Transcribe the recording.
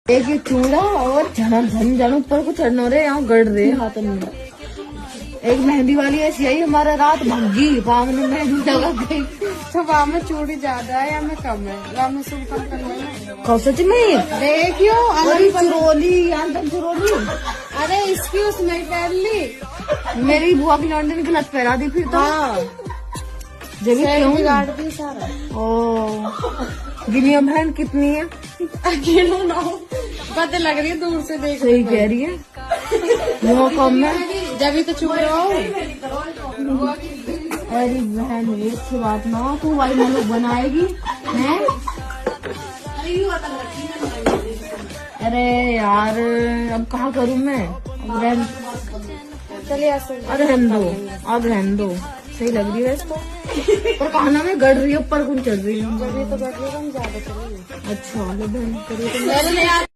एक ये चूड़ा और झन ऊपर को चढ़ने रहे, यहाँ गड़ रहे हाथ में। एक मेहंदी वाली ऐसी आई, हमारा रात भंगी पाँव में मेहंदी लगा गई। तो वहाँ में चूड़ी ज्यादा है या में कम है? वहाँ में सुन कम करना है। कौन सच में देखियो चुरोली आंतम चुरोली। अरे इसकी उसने पहन ली। मेरी बुआ की लौंडे ने गलत पहना दी फिर तो। हाँ जब क्यों बिगाड़ दी सारा। ओ गिनिया बहन कितनी है? अकेला ना हो, पता लग रही है दूर से देख। सही कह रही है, वो कम है। जब ही तो चुप रहो। अरे बहन ये अच्छी बात ना हो, तू भाई लोग बनाएगी हैं? अरे यार अब कहाँ करूँ मैं? अब रहन, चलिए ऐसे अब रहन दो, अब रहन दो। सही लग रही है इसको, पर खाना में गड़ रही है, ऊपर कौन चढ़ रही है। जब ही तो बैठ रही हम ज्यादा चलेंगे। अच्छा बहन करिए तो